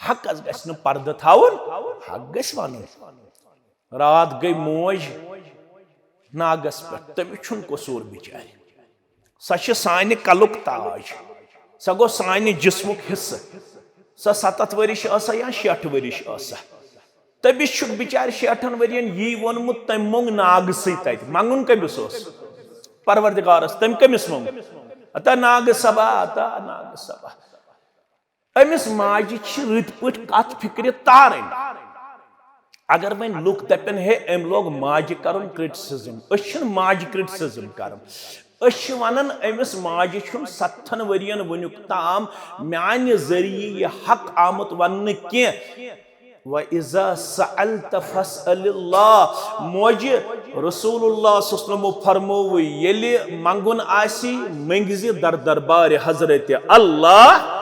हकस गस पर्द थाउन हक गस वन रात गई मोज नागस पे तमिस छुन कसूर बिचार सह सानि कलुक ताज सह गो सानि जिस्मुक हिस्स सह 7 वरिश आसा या 60 वरिश आसा तमिस छुक बिचार 60 वरियन यी वोनमुत तम मोंग नागसै तत मंगुन कमिस ओस परवरदिगारस तम कमिस मोंग अता नाग सबा अमिस माजि छ रत पट कत फिक्र तारन अगर वन लुक दपन हे अम लोग माजि करन क्रिटिसिज्म माजि क्रिटिसिज्म करन वनन अमिस माजि छुन 7 वरियन वनुक ताम म्यान जरिए यह हक आमुत वन के व इज़ा सअल्त फस्अलिल्लाह मोज रसूलुल्लाह सल्लल्लाहु फरमोव येले मंगुन आसी मंगजि दरबार हजरत अल्लाह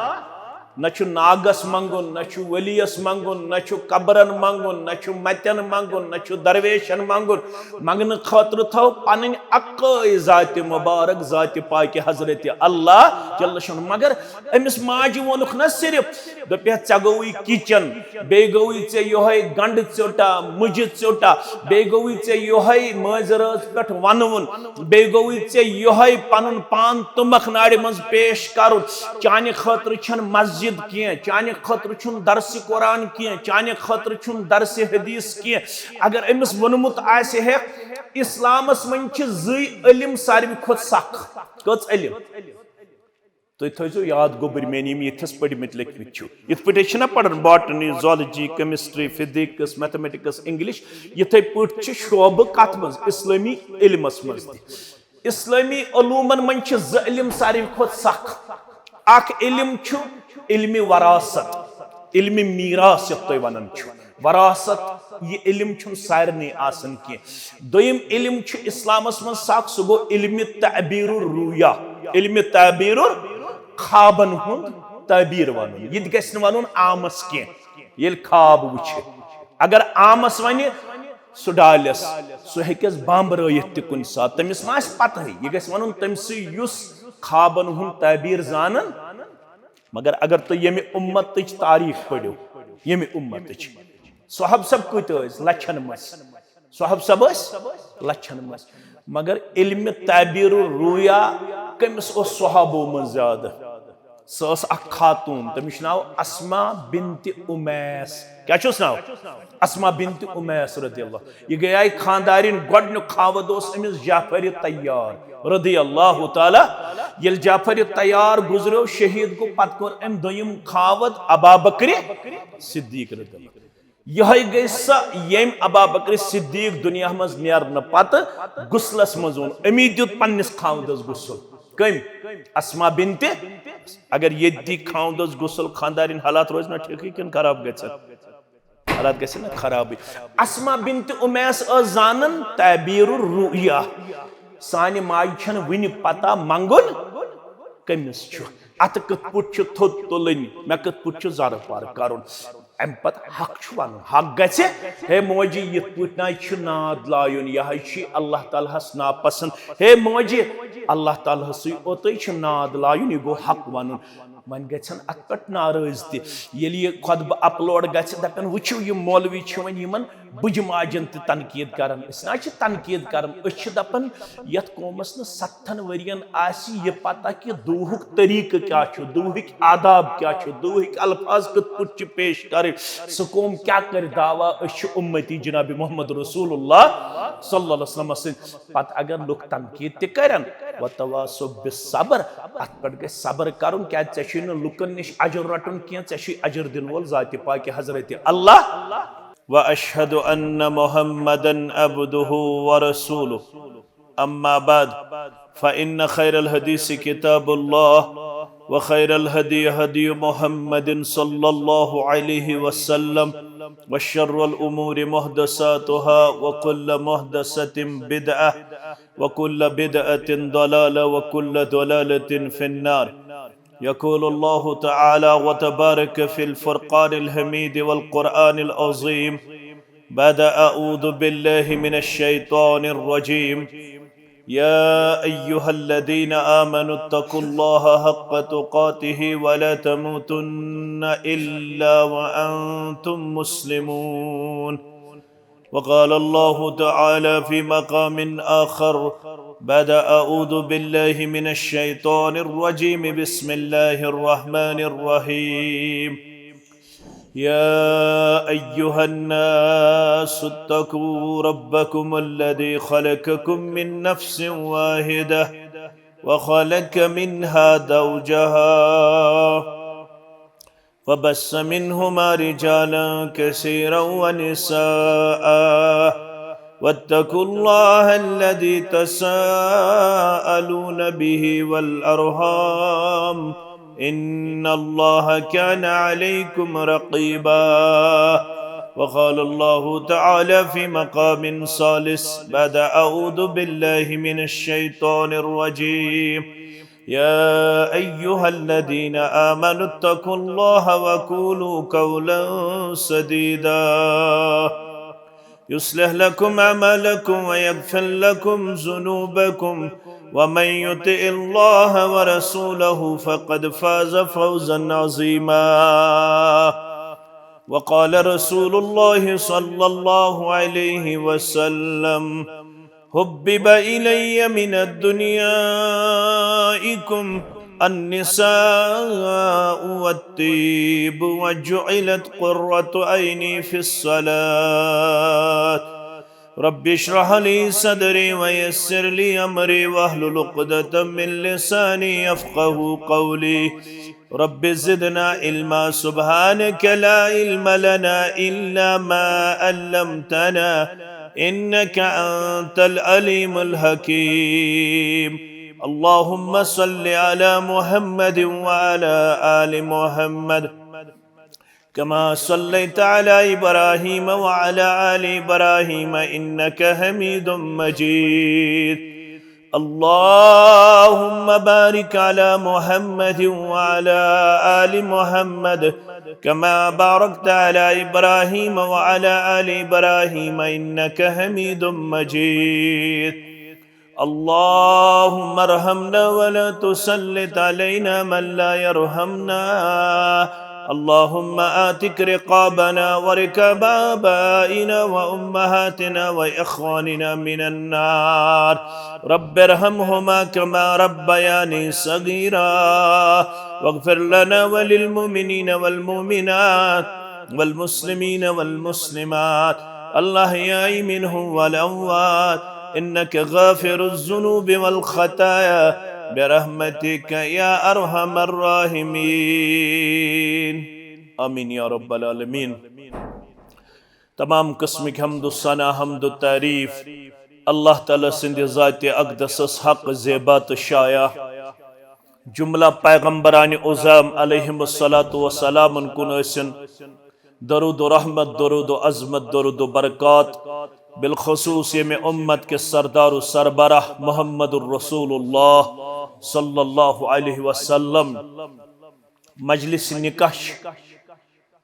नछु नागस मंगुन नछु वलियस मंगुन नछु कब्रन मंगुन नछु मतन मंगुन नछु दरवेशन मंगुन मंगन खतर थो पन अक्कई जात मुबारक जात पाक हजरत अल्लाह जल्ल शान मगर अमिस माजि वोनुख न सिर्फ दपे च गई किचन बे गई चे योहै गंड चोटा मुज चोटा बे गई चे योहै मजरस पेठ वनवन बे गई चे योहै पनुन पान तुमख नाड़ मज पेश करुन चाने खतर छन मस्जिद किए चाने खतर छुन दर्स कुरान किए चाने खतर छुन दर्स हदीस किए अगर अमिस वनमुत आसे है इस्लामस मन छ जई इल्म सारवी खोत सख कच इल्म तो थो याद गोबर मेन यथस पड़मित लिखमित इत पे पढ़न botany zoology chemistry physics mathematics English इथे पे शोब कत मज इस्लामी इल्मस मज इस्लामी उलूमन मन ज इल्म सारवी खोत सख अख इल्म इल्म वरासत इल्म मीरास यत तुम वन वरासत यह इल्म सारनी आसन की दोयम इल्म इस्लामस मज सख सह गो इल्म तअबीर रुया इल्म तअबीर खाबन हुंद तबीर वन यह गि वन आमस की खाब वुच अगर आमस वन सह डालस सह हेकस बम रयित कुन सात तमिस मा पता यह गि वन तमसी खाबन हुंद तबीर जानन मगर अगर तो यमे उम्मत तारीख पढ़ो यमे उम्मत सहब सब कत लछन मज सहब सब लछन मज मगर इल्म तबीर रुया कमिस सहबो मज ज्यादा सस खातून तमिस नाव अस्मा बिन्त उमैस क्या नाव अस्मा बिन्त उमैस रदियल्लाहु यह गई खानदारिन गोडनु खावद अमिस जाफर तैयार रदियल्लाहु ताला येल जाफर तैयार गुजरो शहीद गो पत कोर अम दोयम खावद अबा बकर सिद्दीक रदियल्लाहु यह गई स यम अबा बकर सिद्दीक दुनिया मज नेरन पत गुसलस मज ओन अमी दित पन्निस खावदस गुसल कम अस्मा बिन्त अगर ये दी खावदस गुसल खानदारिन हालात रोज ना ठीक किन खराब गछन हालात गसे ना खराब अस्मा बिन्त उमैस जानन तबीर रुया सानि माज छन वनि पता मंगुन कमिस अत कत पुट थोद तुलन मे कत पुट जर पार करुन अम पत हक वन हक गसे हे मोजी यथ पुट नाद लायुन यह अल्लाह तालाहस नापसंद हे मोजी अल्लाह तालाहस ओत नाद लायुन यह गो हक वन वन गन अत पे नाराज तह खुतब अपलोड गपन वो यह मौलवी वन बुज माजन तनकीद कर तनकीद कर दपन यथ कौमस न 7 वरियन यह पता कि दुहुक तरीक क्या दुहुक आदाब क्या दुहुक अल्फाज कत पुट पेश कर सह कौम क्या कर दावा उम्मती जनाब मोहम्मद रसूलुल्लाह सल्लल्लाहु अलैहि वसल्लम सद पत अगर लुक तनकीद तन वतवासो बिस्सब्र अत पे गई सब्र कर क्या न लुकन निश अजर रटन क्या अजर दिन वोल जात पाक हजरत अल्लाह व अशहदु अन्न मुहम्मदन अब्दुहु व रसूलुहु अम्मा बाद फ़इन्न खैरल हदीस किताबुल्लाह व खैरल हदी हदी मुहम्मदिन सल्लल्लाहु अलैहि वसल्लम व शर्रुल उमूरि मुहदसातुहा व कुल्लु मुहदसतिन बिदअह व कुल्लु बिदअतिन दलाला व कुल्लु दलालतिन फिन्नार यक़ूलु अल्लाहु तआला व तबारक फ़िल फ़ुरक़ानिल हमीद वल क़ुरआनिल अज़ीम बाद अऊज़ु बिल्लाहि मिनश शैतानिर रजीम يا أيها الذين آمنوا اتقوا الله حق تقاته ولا تموتن إلا وأنتم مسلمون. وقال الله تعالى في مقام آخر بعد أعوذ بالله من الشيطان الرجيم بسم الله الرحمن الرحيم يا أيها الناس اتقوا ربكم الذي خلقكم من نفس واحدة وخلق منها زوجها وبث منهما رجالا كثيرا ونساء واتقوا الله الذي تساءلون به والأرحام إن الله كان عليكم رقيبا. وقال الله تعالى في مقام ثالث بعد أعوذ بالله من الشيطان الرجيم يا أيها الذين آمنوا اتقوا الله وقولوا قولا سديدا يصلح لكم أعمالكم ويغفر لكم ذنوبكم ومن يطع الله ورسوله فقد فاز فوزا عظيما. وقال رسول الله صلى الله عليه وسلم حبب إلي من الدنيائكم النساء والطيب وجعلت قرة عيني في الصلاة. رب اشرح لي صدري ويسر لي أمري واحلل عقدة من لساني يفقه قولي. رب زدنا علما سبحانك لا علم لنا إلا ما علمتنا إنك أنت العليم الحكيم. اللهم صل على محمد وعلى آل محمد كما صليت على إبراهيم وعلى آل إبراهيم إنك حميد مجيد. اللهم بارك على محمد وعلى آل محمد كما باركت على إبراهيم وعلى آل إبراهيم إنك حميد مجيد. اللهم ارحمنا ولا تسلط علينا من لا يرحمنا. اللهم آتك رقابنا وركاب آبائنا وأمهاتنا وإخواننا من النار. رب ارحمهما كما ربياني صغيرا واغفر لنا وللمؤمنين والمؤمنات والمسلمين والمسلمات الأحياء منهم والأموات إنك غافر الذنوب والخطايا برحمتك يا أرحم الراحمين. آمين يا رب العالمين. तमाम किस्म की हमदु सना हमदु तारीफ अल्लाह ताला सिंध ज़ात अक़दस हक ज़ेबा तो शाया जुमला पैगम्बरान उज़ाम अलैहिमुस्सलातु वस्सलाम कुन सन दरूद रहमत दरूद अज़मत दरूद बरक़ात बिलखसूस में उम्मत के सरदार सरबराह मोहम्मदुर रसूलुल्लाह सल्लल्लाहु अलैहि वसल्लम मजलिस निकाह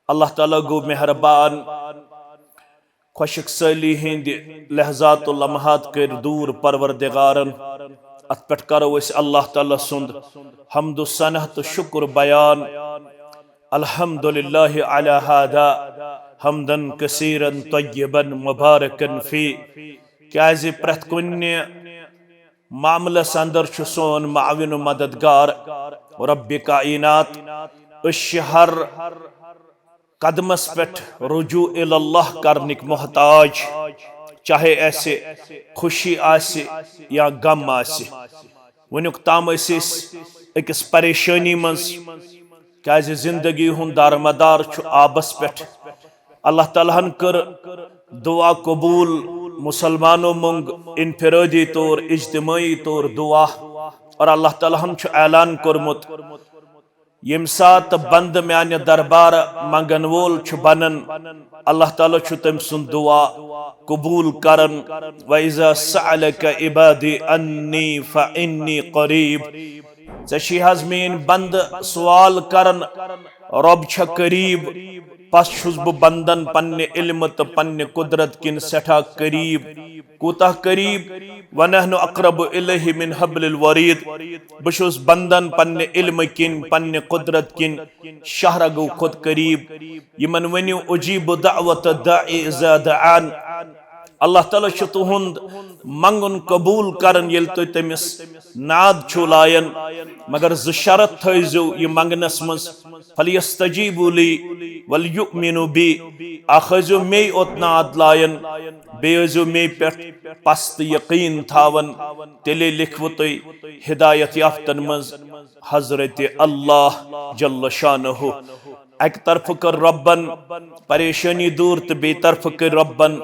अल्लाह ताला गो मेहरबान खुशक सली हिंद लहजात लम्हात कर दूर परवरदिगारन अत पे करो अल्लाह ताला सुंद हम्दु सनह तो शुक्र बयान अल्हम्दुलिल्लाहि अला हादा हमदन कसीरन तय्यबन मुबारकन फी क्याज प्रत कुन्य मामलस अंदर छु सोन माविन मददगार रब्बि कायनात हर कदमस पे रुजू इल्लाह करनिक मोहताज चाहे ऐसे खुशी आसे या गम आसे वनुक ताम अकिस परेशानी मज क्या जिंदगी हुन दारमदार छु आबस पे अल्लाह तालाहन कर दुआ कबूल मुसलमानों मंग इनफरादी तौर इज्तिमाई तौर दुआ और अल्लाह तालाहन छु ऐलान करमुत यम सात बंद म्यान दरबार मंगन वोल छु बनन अल्लाह ताला छु तम सुन दुआ कबूल करन वइज़ा सअलक इबादी अन्नी फइन्नी करीब ज़शी हज़ मीन बंद सवाल करन रब छ करीब पस छुस बह बंदन पन्ने इल्म तो पन्ने कुदरत किन सठा करीब कूता करीब वनहनु अक़रबु इलैहि मिन हब्लिल वरीद बशुस बंदन पन्ने इल्म किन पन्ने कुदरत किन शहरा गो खुद करीब यमन वनियो उजीबु दअवत दाई इज़ा दआन अल्लाह ताला छ तुहुंद मंगुन कबूल करन यल तो तमिस नाद छु लायन मगर ज शरत थइजो ये मंगनस मस फलियस्तजीबु ली वल युमिनु बी अखजो मे ओत नाद लायन बेजो मे पे पस्त यकीन थावन तेले लिखवो तो हिदायत याफ्तन मज हजरत अल्लाह जल्ल शानहु एक तरफ कर रब्बन परेशानी दूर तो बेतरफ कर रब्बन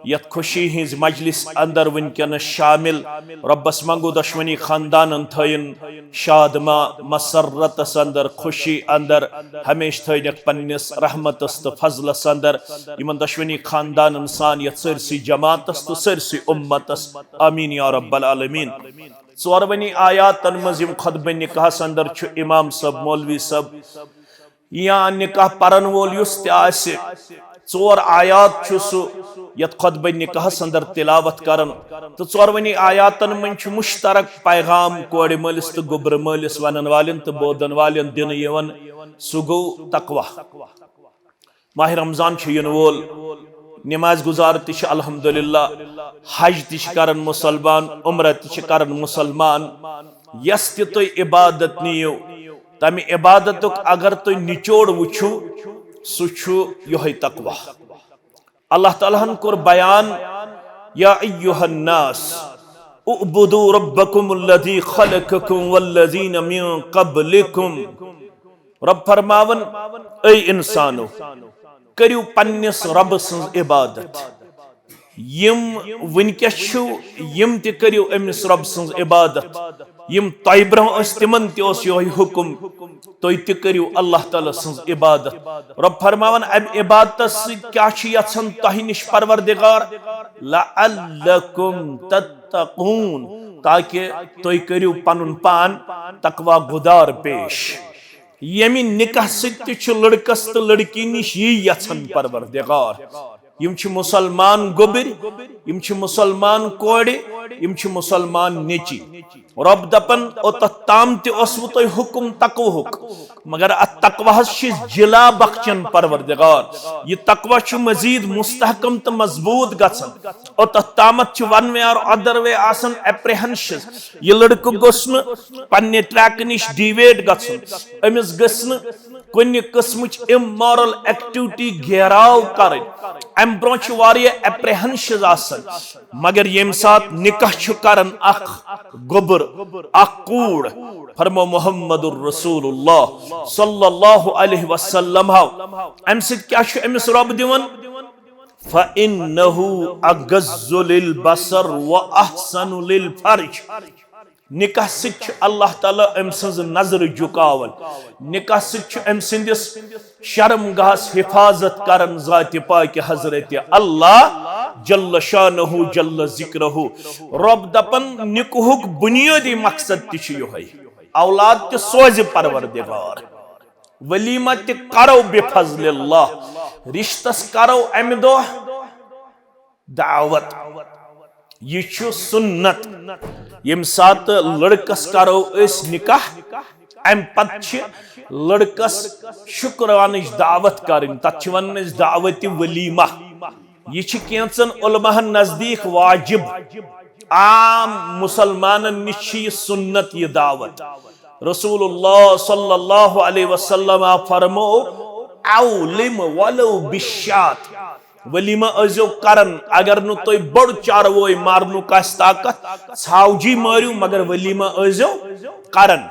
यत खुशी हिज मजलिस अंदर वनकन शामिल रब्बस मंगो दशमनी खानदान थयन शादमा मसरत अंदर खुशी अंदर हमेश थयन पन्निस रहमत तो फजल अंदर यमन दशमनी खानदान सान यत सरसी जमात तो सरसी उम्मत आमीन या रब्बल आलमीन चौरवनी आयात मजिम खुतबे निकाह अंदर छु इमाम सब मौलवी सब या निकाह परन वोल युस ते चोर आयात सु यत खुतबे निकाह अंदर तिलावत करन तो चौरवनी आयातन मन मुश्तरक पैगाम कोड़ मलिस तो गोबर मलिस वनन वालन तो बोदन वालन दिन यवन सु गो तकवा माह रमजान इन वोल नमाज गुजार तिश अल्हम्दुलिल्लाह हज तिश करन मुसलमान उम्र तिश करन मुसलमान यस तो इबादत नियो तमि इबादत अगर तुम निचोड़ वुचु सु योह तकवा अल्लाह ताला कोर बयान या अय्युहन नास उअबुदू रब्बकुमुल्लज़ी खलक़कुम वल्लज़ीन मिन क़ब्लिकुम रब फरमावन ऐ इंसानो करियो पन्निस रब सं इबादत यम वनकस यम ते करियो अमिस रब सं इबादत यम तय ब्रह तिमन तोस यो हुकुम तुम ते करियो अल्लाह ताला सं इबादत रब फरमावन अब इबादत क्या यछन तह निश परवरदिगार लअल्लकुम तत्तकून ताकि तुम करियो पनुन पान तकवा गुदार पेश यमि निकाह सत्य लड़कस तो लड़की निश यी यछन परवरदिगार यम मुसलमान गोबर यम मुसलमान कोड़े यम मुसलमान नेची रब दपन ताम तुम हुकुम तकवहुक मगर अत तकवा जिला बख्चन परवरदिगार यह तकवा मजीद मुस्तहकम तो मजबूत गसन तामत वन वे और अदर वे आसन एप्रिहेंशन यह लड़क गोस पन्ने ट्रैक निश डिवेट गसन अमिस गसन कुन्नि किस्म इमोरल एक्टिविटी घेराव कर अम ब्रोह एप्रिहेंशन आसन मगर यम सात निकाह करन अख गोबर अख कूड़ फरमो मुहम्मदुर रसूलुल्लाह सल्लल्लाहु अलैहि वसल्लम अम सित क्या अमिस रब दिवन फइन्नहु अगज़्ज़ु लिल बसर व अहसनु लिल फर्ज निकाह सिच अल्लाह ताला अम सज नजर झुकावन निकाह सिच अम सिंदिस शर्मगाहस हिफाजत करन जात पाक हजरत अल्लाह जल्ल शानहु जल्ल जिक्रहु रब दपन निकाहुक बुनियादी मकसद तिछ योहै औलाद ते सोज परवरदिगार वलीमा ते करो बिफजलिल्लाह रिश्तस करो अम दो दावत यह सुन्नत यम सात लड़कस करो निकाह अम पत लड़कस शुक्रवान दावत करें तथ वन दावत वलीमा यह कैंचन उलमाहन नजदीक वाजिब आम मुसलमान निश सुन्नत यह दावत रसूलुल्लाह सल्लल्लाहु अलैहि वसल्लम फरमो औलिम वलो बिशात वलीमा अजो करन अगर नु तो बड़ चारवोय मारनु कास ताकत छावजी मारियो मगर वलीमा अजो करन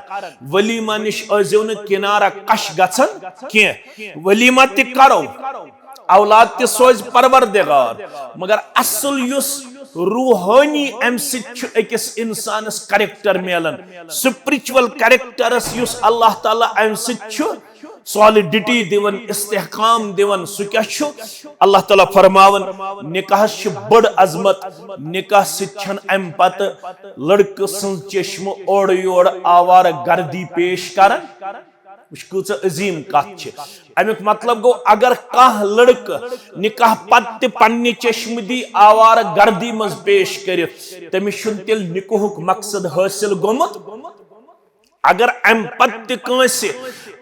वलीमा निश अजो न किनारा कश गछन के वलीमा ते करो औलाद ते सोज परवरदिगार मगर असल युस रूहानी अकिस इंसानस करेक्टर मिलन स्पिरिचुअल करेक्टरस युस अल्लाह ताला सॉलिडिटी दिवन इस्तेहकाम दिवन सु क्या अल्लाह ताला फरमावन निकाह बड़ अजमत निकाह सिन अम पत लड़क सज चश्म ओड़ योड़ आवार गर्दी पेश करन कूच अजीम कत अमुक मतलब गो अगर कह लड़क निकाह पत्त पन्ने चश्मदी आवार गर्दी मज पेश कर तमिस तेल निकाहुक मकसद हासिल गोमुत अगर अम पत्त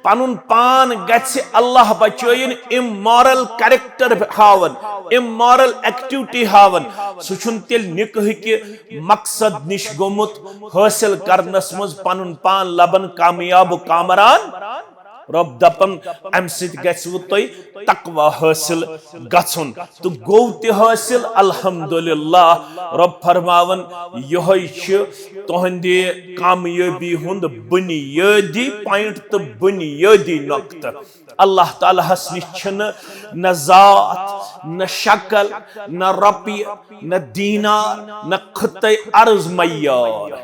पनुन पान गछि अल्लाह बचोइन इमोरल कैरेक्टर हावन इमोरल एक्टिविटी हावन सुछुन तेल निकाह के मकसद निश गोमुत हासिल करनस मज पनुन पान लबन कामयाब कामरान रब दपन अम तकवा हासिल गछुन तो गो हासिल अल्हम्दुलिल्लाह रब फरमावन यह तुहंदे कामयाबी हुंद बुनियादी पॉइंट तो बुनियादी नुक्ता अल्लाह ताला हस न जात न शक्ल न रपी न दीनार न खत अर्ज मयार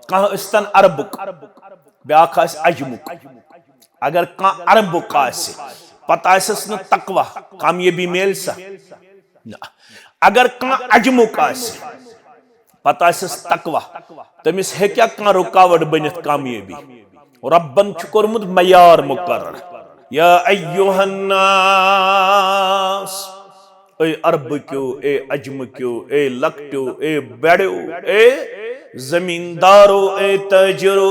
कह स्तन अरबुक ब्याख अजमुक अगर कह अरबुक पता न तकवा कामयाबी मेल सा अगर कह अजमुक पता तकवा तमिस हेक्या कह रुकावट बनित कामयाबी रब्बन कोरमुत मयार मुकर्रर या अय्युहन्नास ए अरबक्यो ए अजमक्यो ए लकट्यो ए बड़ो ए जमींदारो ए तजरो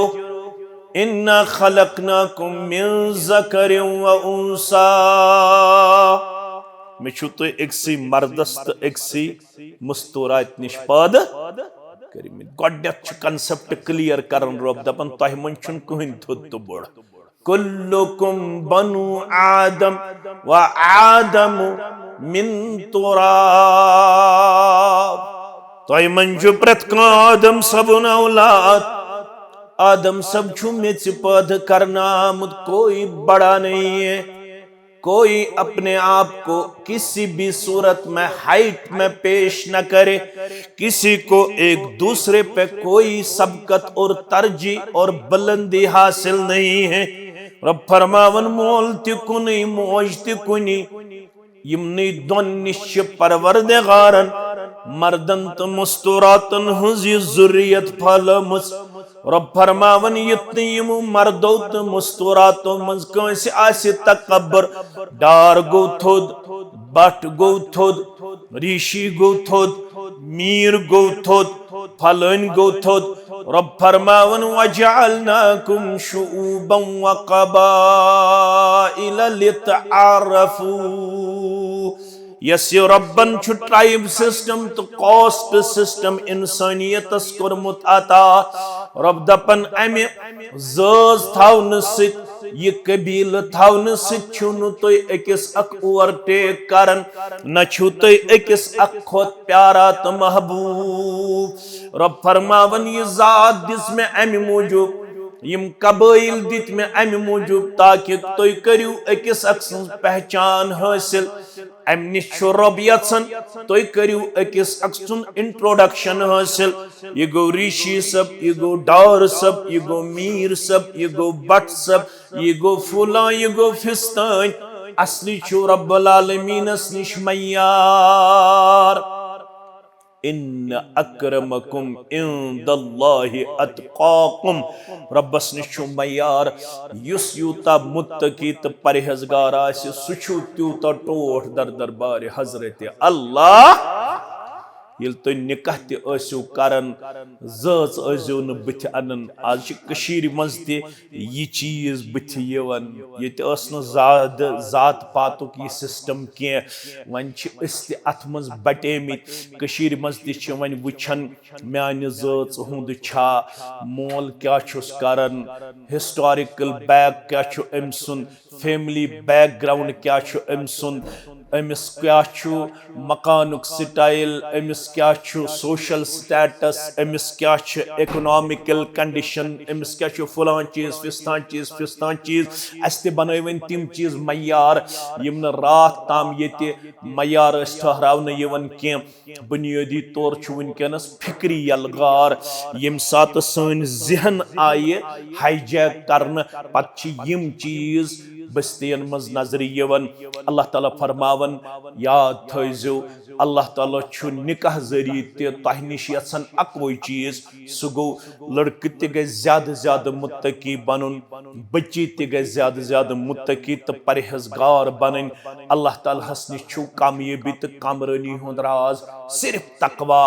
इन्ना खलकनाकुम मिन ज़करिन व उन्सा मे छु तो एकसी मर्दस तो एकसी मुस्तूरात निश पाद करिमित गोडनेथ कंसेप्ट क्लियर करन रब दपन तह मन छुन कहिन थोद तो बोड़ कुल्लुकुम बनु आदम व आदम मिन तुराब तह मन छु प्रत आदम सबन औलाद आदम सब छु मेच पद करना मुद कोई बड़ा नहीं है कोई अपने आप को किसी भी सूरत में हाइट में पेश न करे किसी को एक दूसरे पे कोई सबकत और तरजीह और बुलंदी हासिल नहीं है रब फरमावन मोल तिकुनी मोज तिकुनी यमनी दोन निश परवरदिगारन मर्दन तो मुस्तुरातन हुज़ी ज़ुर्रियत फलमुस रब फरमावन यतनी यमु मर्दो तो मुस्तुरातो मज कंसे आसे तकब्बर डार गो थोद बट गो थोद ऋषि गो थोद मीर गो थोद फलन गो थोद रब फरमावन वजअलनाकुम शुऊबन व क़बाइल लितआरफू यस रब्बन छु ट्राइब सिस्टम तो कास्ट सिस्टम इंसानियत कोरमुत अता रब दपन अमे जज थावन सित ये कबील थावन सित छु तो अकिस अक ओवरटेक करन न छु तो अकिस अक खोत प्यारा तो महबूब रब फरमावन ये जात दिस में अमे मौजूद यम कबाइल दित में अमे मौजूद ताकि तुम करू अकिस अक पहचान हासिल अम निश रब यन तुम करू अकिस अक इंट्रोडक्शन हासिल ये गो ऋषि सब ये गो डार सब ये गो मीर सब ये गो बट सब ये गो फुला ये गो फिस्तान असली छु रब्बुल आलमीनस निश मय्यार इन अक्रमकुम इंदल्लाहि अतकाकुम रब्बस निश मय्यार युस यूता मुत्तकी तो परहेजगार आसि सु छु त्यूता टोठ दर दरबार हजरत अल्लाह ये तुम निकाह तु करन जच आजो न बुथ अनन आज मज ये चीज बुथ ये जात पातुक ये सिस्टम कह वन अत मज बटेमित मज वन वुछन मान जच हुंद छा मोल क्या करन हिस्टोरिकल बैक क्या अम सुन फैमिली बैकग्राउंड क्या अम सुन अमिस क्या मकानुक स्टाइल अमिस क्या सोशल स्टेटस अमिस क्या इकोनॉमिकल कंडीशन अमिस क्या फलान चीज फिस्तान चीज अस बनवन तिम चीज मय्यार यम न रात ताम ये मय्यार ठहरावन कह बुनियादी तौर वनकस फिक्री यलगार यम सात सन जहन आये हाईजैक करन पत यम चीज बस्तियन मज नजर यवन अल्लाह ताला फरमावन याद थो अल्लाह ताला छु निकाह जरिए ते तह निश यसन अकवई चीज सह गो लड़के ते गए ज्यादा मुत्तकी बनन बच्ची ते गए ज्यादा मुत्तकी तो परहेजगार बनन अल्लाह ताला हस निश छु कामयाबी तो कामरानी हुंद राज सिर्फ तकवा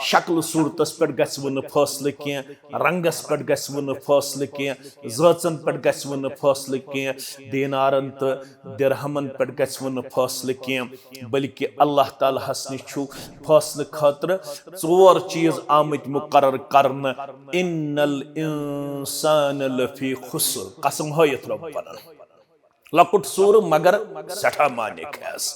शक्ल सूरतस पे गन फैसले कह रंगस पे गन फैसले कह ज़ाचन पे गन फैसले कह दीनारन तो दिरहमन पे गन फैसले कह बल्कि अल्लाह ताला हस निश छु फैसले खतर 4 चीज आमत मुकर्रर करन इन्नल इंसान लफी खुस्र कसम हयत रब्बना लकुट सूर मगर सठा माने खैस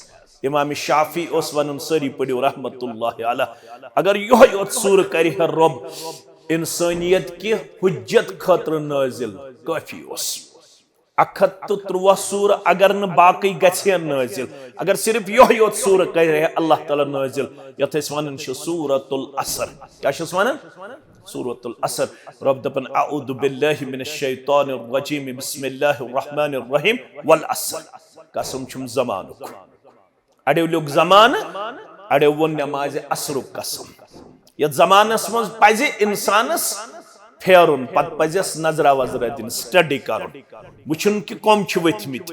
इमाम शाफी ओस वनन सरी पढ़ो रहमतुल्लाह अलैह अगर यो सूर कर रब इंसानियत की हुज्जत खतर नाजिल काफी ओस 113 सूर अगर न बाकी गछे नाजिल अगर सिर्फ यो सूर कर अल्लाह ताला नाजिल यथ वनन सूरतुल असर क्या वनन सूरतुल असर रब दपन अऊदु बिल्लाहि मिनश शैतानिर रजीम बिस्मिल्लाहिर रहमानिर रहीम वल असर कसम छुम जमानुक अड़े लोग जमान अड़े वो नमाज असरुक कसम यत जमानस मज पजे इंसानस फेरुन पत पजस नजरा वजरा दिन स्टडी कर वुचन कि कम छ वथमित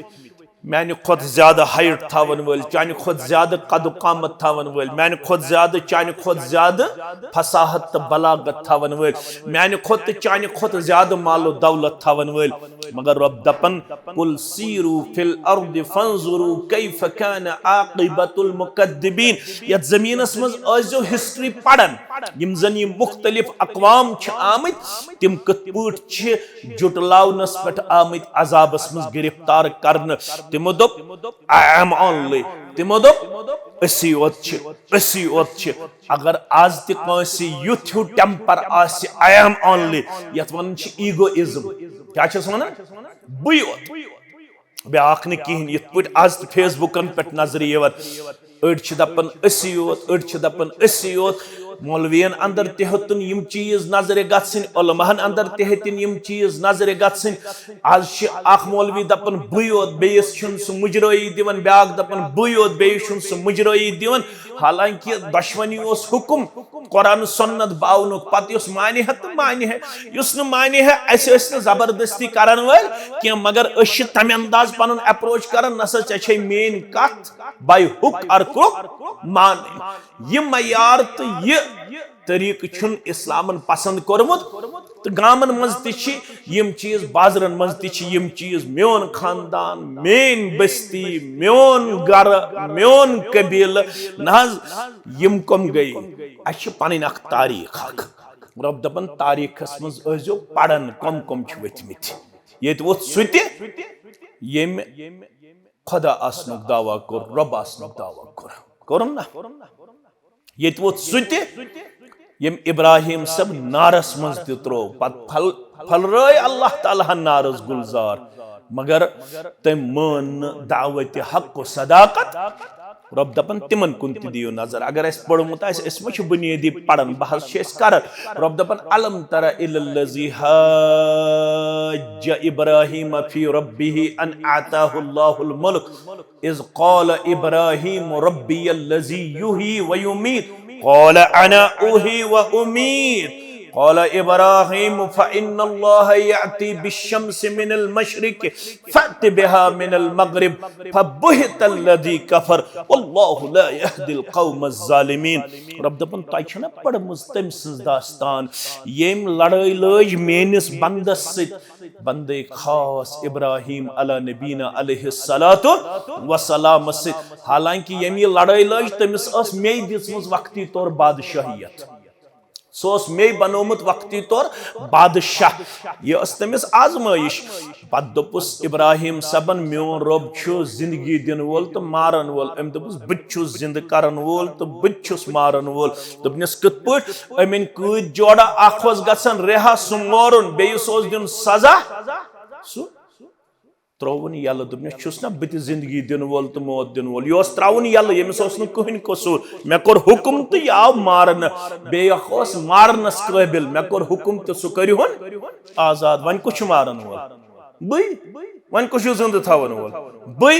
मैंने खुद ज्यादा हाइट थावन वल चाने खुद ज्यादा कद कामत थावन वल मैंने खुद ज्यादा चाने खुद ज्यादा फसाहत तो बलागत थावन वल मैंने खुद चाने खुद ज्यादा मालो दौलत थावन वल मगर रब दपन कुल सीरू फिल अर्द फंजुरू कैफ कान आकिबतुल मुकद्दिबीन यत जमीनस मज आजो हिस्ट्री पढ़न यम जन यम मुख्तलिफ अकवाम छ आमत तिम कत पट छ जुटलावनस पेट आमत अजाबस मज गिरफ्तार करन तिमो दोप आई एम ओनली तिमो दोप असी ओत छ अगर आज तक कांसी युथ टेम्पर आसि आई एम ओनली यत वन छ ईगोइज्म क्या छस वनन बुय ओत ब्याख न किहन यत पट आज फेसबुकन पे नजर यवन अड़ छ दपन असी ओत अड़ छ दपन असी ओत मौलवियन अंदर तेहतन यम चीज नजर गसन उलमाहन अंदर तेहतन यम चीज नजर गसन आज छ अख मौलवी दपन बुयोत बेस छुन सु मुजराई दिवन ब्याग दपन बुयोत बेस छुन सु मुजराई दिवन हालांकि दुश्मनी ओस हुकुम कुरान सुन्नत बावनु पत युस माने है तो माने है युस न माने है ऐसे ऐसे जबरदस्ती करन वल कि मगर अश तम अंदाज पन अप्रोच करन नसा छे मेन कत बाय हुक और क्रुक मान ये मयार तो ये तरीक छुन इस्लामन पसंद कोरमुत तो गामन मज ति यम चीज बाजरन मज ति यम चीज म्योन खानदान मेन बस्ती म्योन गर म्योन कबील नज यम कम गई अश पन अख तारीख अख रब दपन तारीखस मज अजो पढ़न कम कम छ वथमित ये वो सुते यम खुदा आसनुक दावा कोर रब आसनुक दावा कोर कोरम ना ये वो सुते यम इब्राहिम सब नारस मज त्रो पत फल रय अल्लाह ताला नारस गुलजार मगर तम मान दावत हक सदाकत रब दपन तिमन कुन दियो नजर अगर अस पढ़मुत अस मछ बुनियादी पढ़न बहस छेस कर रब दपन अलम तरा इलल्लजी हज इब्राहिम फी रब्बिही अन आताहु अल्लाहुल मुल्क इज क़ाल इब्राहिम रब्बियल्लजी युही व युमीत क़ाल अना उही व उमीत क़ाल इब्राहिम फ़इन्नल्लाह यअती बिश्शम्सि मिनल मशरिक़ फ़अति बिहा मिनल मग़रिब फ़बुहितल्लज़ी कफ़र वल्लाहु ला यहदिल क़ौमज़ ज़ालिमीन रब दपन तय छना पढ़मुज तम सज दास्तान येम लड़ाई लज मेनिस बंदस सित बंदे खास इब्राहिम अला नबीना अलैहिस्सलातु वसलाम सित हालांकि येम ये लड़ाई लज तमिस अस मे दिसमुज वक्ती तौर बादशाहियत सोस मे बनोमुत वक्ती तौर बादशाह ये तमिस आजमाइश पत दोपुस इब्राहिम सबन म्योन रब छु जिंदगी दिन वोल तो मारन वोल अम दोपुस बच्चुस जिंद करन वोल तो बच्चुस मारन वोल दोपनिस कित पट अमिन कूद जोड़ा अखवस गसन रेहा सुमोरन बेयस ओस दिन सजा सु त्रोवन यल दोपनिस छुस ना बत जिंदगी दिन वोल तो मौत दिन वोल योस त्रावन यल यमिस ओस न कहन कसूर मे कोर हुकुम तो याव मारन बेयखोस मारनस काबिल मे कोर हुकुम तो सु करिहुन आजाद वन कुछ मारन वोल बई वन कुछ जिंद थवन वोल बई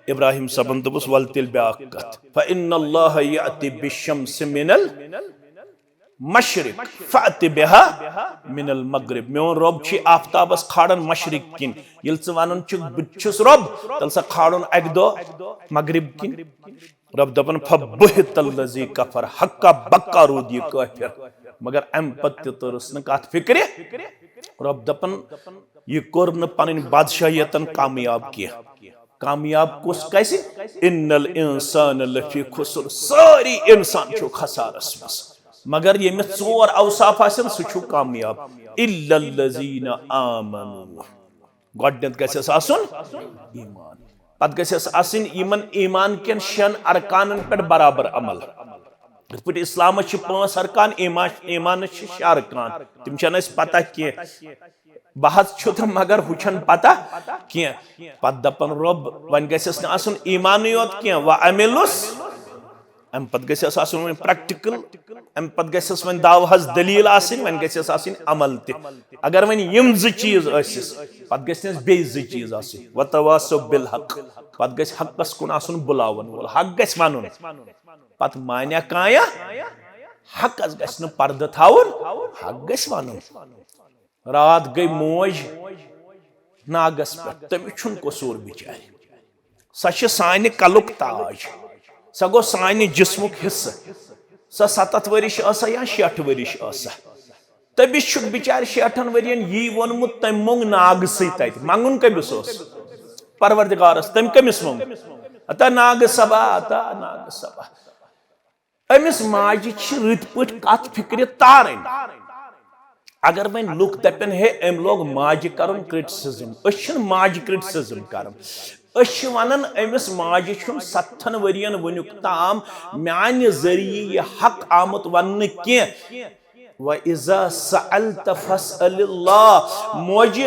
इब्राहिम सबन दोपस वल तिल ब्याक कत फइन्नल्लाह याति बिशम्स मिनल मशरिक फअति बिहा मिनल मगरिब मोन रब छ आफताबस खाड़न मशरिक किन यिल च वनन छ बिछुस रब तल स खाड़न अक दो मगरिब किन रब दपन फबहितल्लजी कफर हक्का बक्का रोद ये काफिर मगर अम पत्य तरस न कत फिक्र रब दपन ये कोर न पन बादशाहियतन कामयाब किया कामयाब कुस कैसे इन्नल इंसान लफी खुसर सारी इंसान छो खसारस मस मगर ये में चोर औसाफ आसन सु छु कामयाब इल्लल्लजीना आमनु गडनत गसस आसन ईमान पत गसस आसन ईमान केन शन अरकानन पे बराबर अमल पे इस्लाम 5 अरकान ईमान 6 अरकान तिम छन अस पता कि बहत छुत मगर हुचन पता कि पत दपन रब वन गसस न आसन ईमान योत कि व अमिलुस अम पत गसस आसन प्रैक्टिकल अम पत गसस वन दावहस दलील आसन वन गसस आसन अमल ते अगर वन यम ज चीज आसिस पत गसस बे ज चीज आसिस व तवासु बिल हक पत गस हकस कुन आसन बुलावन वोल हक गस वनुन पत मान्या काया हकस गस न पर्द थाउन हक गस वनुन रात गई मोज नागस पे तम छुन कसूर बिचारी सच सानि कलुक ताज स गो सानि जिस्मुक हिस्सा स 7 वरिश आसा या 60 वरिश आसा तबिस छु बिचार 60 वरियन यी वनमुत तम मोंग नाग सै तत मंगुन कबिस ओस परवरदिगारस तम कमिस मोंग अता नाग सबा अमिस माजि छ रित पट कत फिक्र तारन अगर वन लुक दपन है अम लोग माज करन क्रिटिसिज्म अशन माज क्रिटिसिज्म करन अश वनन अमिस माज छुन 7 वरियन वनुक ताम मान जरिए ये हक आमत वन के व इज़ा सअलत फसअलिल्लाह मोज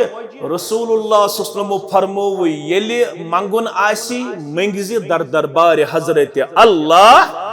रसूलुल्लाह सल्लल्लाहु अलैहि वसल्लम फरमो येले मंगुन आसी मंगजी दरबार हजरत अल्लाह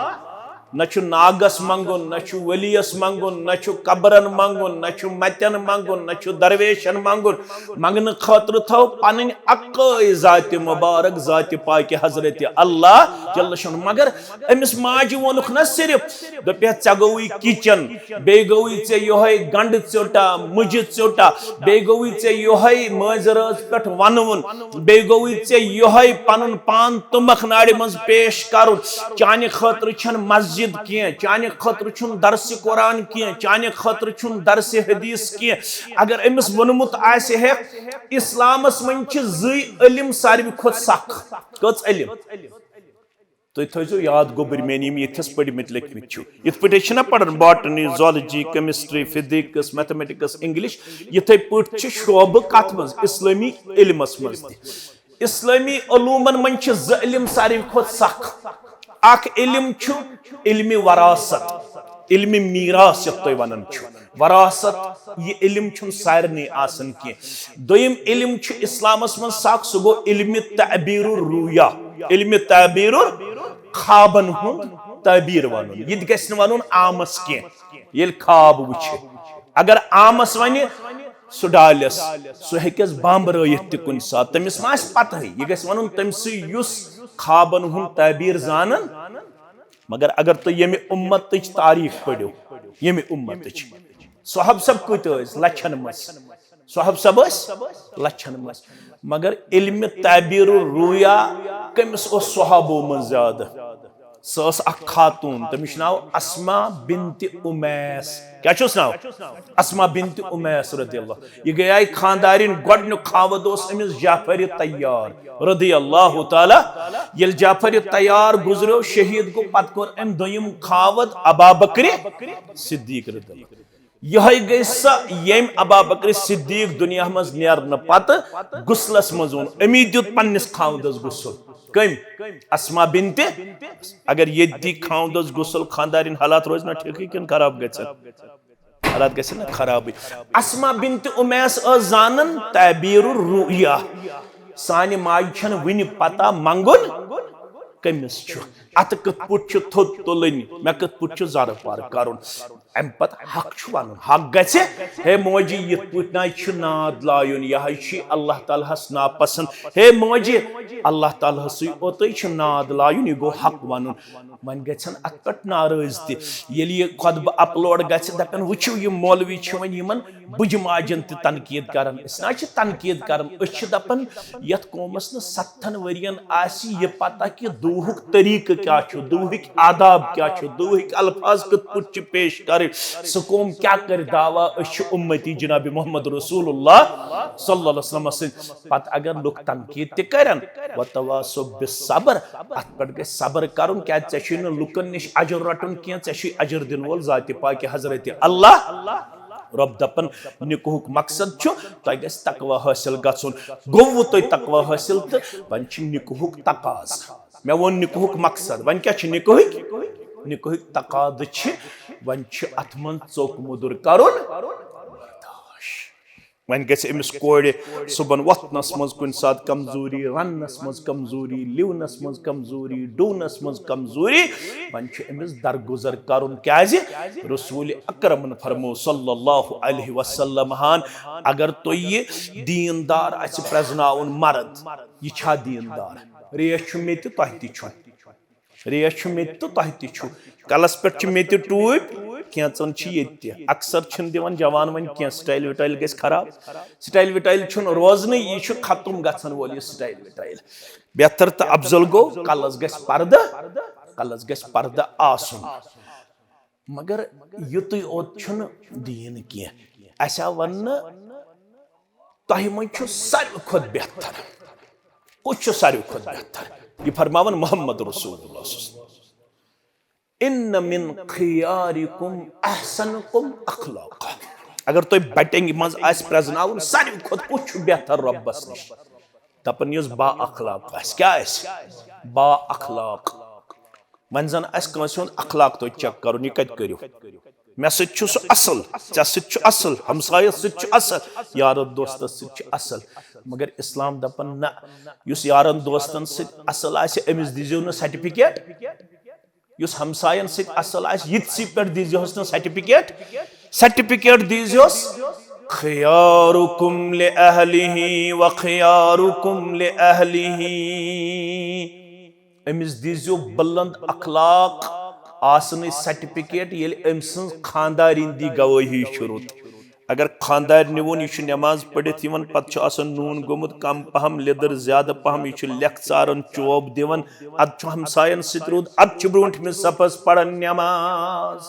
नछु नागस मंगुन नछु वलियस मंगुन नछु कब्रन मंगुन नछु मत्यन मंगुन नछु दरवेशन मंगुन मंगन खातिर थो पन अक्कई जात मुबारक जात पाक हजरत अल्लाह जल्ल शान मगर अमिस माजि वनुख न सिर्फ दपे चगोई किचन बे गोई से योहै गंड चोटा मुज चोटा बे गोई से योहै मजरस पठ वनवन बे गोई से योहै पनुन पान तुमख नाड़ी मज पेश करुन चानि खातिर छन मस्जिद किए चाने खतर छुन दर्स कुरान किए चाने खतर छुन दर्स हदीस किए अगर अमिस वनमुत आसे है इस्लामस मन छ जई इल्म सारवी खोत सख कच इल्म तो थो याद गोबर मेनिम यथस पड़मित लिखमित छु इत पटे छना पढ़न botany zoology chemistry physics mathematics English यथे पट छ शोब कत मज इस्लामी इल्मस मज इस्लामी उलूमन मन छ ज इल्म सारवी खोत सख आख इल्म छु इल्मी वरासत इल्मी मीरास यत वनन छु वरासत ये इल्म छु सारने आसन के दोयम इल्म छु इस्लामस मन साख सुगो इल्मी तअबीरुर रुया इल्मी तअबीरुर खाबन हुन तअबीर वनुन यद गसन वनुन आमस के येल खाब वुछ अगर आमस वने सु डालस सु हेकस बम रयत कुन सात तमिस मास पता है ये गस वनुन तमसी युस खाबन हुन तबीर जानन मगर अगर तो ये उम्मत तारीख पढ़ो ये उम्मत सोहब सब कत लछन मस सोहब सब लछन मस मगर इल्म तबीर रुया कमिस सोहबो मन ज्यादा सस अख खातून तमिस नाव अस्मा बिन्त उमैस क्या छुस नाव अस्मा बिन्त उमैस रदियल्लाहु ये गई खानदारिन गडनु खावद ओस अमिस जाफर तैयार रदियल्लाहु ताला यल जाफर तैयार गुजरो शहीद को पत कोर अम दोयम खावद अबा बकर सिद्दीक रदियल्लाहु यह गई यम अबा बकर सिद्दीक दुनिया मज नेरन पत गुसलस मजून अमी दुत पन्निस खावदस गुसल कम अस्मा बिन्त अगर ये दी खावदस गुसल खानदारिन हालात रोज ना ठीक किन खराब गछन हालात गछन ना खराब अस्मा बिन्त उमैस जानन तबीरुर रुया सानि माज छन वनि पता मंगुन कमिस अत कत पुट थोद तुलन मे कत पुट जर पार कर अम पत हक वन हक गि हे मोजी ये पुट नाद लायुन यह अल्लाह तालहस नापसंद हे मोजी अल्लाह तालहस ओत नाद लायुन यह गो हक वन वन गन अत पे नाराज तह खुतब अपलोड गपन वो ये मौलवी वन बुज माजन तनकीद कर तनकीद कर दपान ये कौमस न 7 वरियन यह पता कि दुहुक तरीक क्या दुहुक आदाब क्या दुहुक अल्फाज कत पुट पेश कर सह कौम क्या कर दावा उम्मती जनाब मोहम्मद रसूलुल्लाह सल्लल्लाहु अलैहि वसल्लम सद पत अगर लोग तनकीद तन वतवासो बिस्सब्र अत पे गि सब्र कर क्या लुकन निश अजर रटन कह अजर दिन वोल जात पाक हजरत अल्लाह रब दपन निकुहुक मकसद तह गि तकवा हासिल गन गो तुह तकवा हासिल तो वन निकुहुक तकाज मे वो निकुहुक मकसद वन क्या निकुहुक तकाद वन अत मन चौक मुदुर कर वन गमिस कोड़ सुबह वथनस मज कुन सात कमजोरी रनस मज कमजोरी लिवनस मज कमजोरी डूनस मज कमजोरी वन अमिस दरगुजर कर क्या रसूल अकरम फरमो सल्लल्लाहु अलैहि वसल्लम हान अगर तुह ये दीनदार प्रजनाउन मर्द यह दीनदार रेश मे तह रेश मे तह कलस पे मे टूप कैचन ये अक्सर दिवन जवान वन कह स्टाइल विटाइल गि खराब स्टाइल विटाइल रोजन यह खत्म गन वोल यह स्टाइल विटाइल बेहतर तो अफजल गो कलस गि पर्द आसन मगर युत ओत दीन कह वन तह मज सारे खुद बेहतर कुछ सारे खुद बेहतर यह फरमावन मोहम्मद रसूलुल्लाह इन मिन खियारिकुम अहसनुकुम अखलाका अगर तुह बटेंग मज प्रजनाउन सारे खुद कुछ बेहतर रब्बस निश दपन यस बा अखलाक क्या बा अखलाक वन जन अखलाक तुह चेक कर यह कत करो मे सह असल ऐ असल हमसायस असल यारन दोस्त असल मगर इस्लाम दपन न युस यारन दोस्तन असल अमिस दीजियो न सर्टिफिकेट युस हमसायन असल यित्सी पे दीजियोस न सर्टिफिकेट दीजियोस खियारुकुम ले अहलिही व खियारुकुम ले अहलिही अमिस दीजियो बुलंद अखलाक आसन सर्टिफिकेट ये अमसन खानदारिन दी गवाही शुरू अगर खानदार निवन यह नमाज पढ़ित पे नून गोमुत कम पहम लिदर ज्यादा पहम यह लेख चारन चोब दिवन अद हमसायन सद अद ब्रोट मे सफस पढ़न नमाज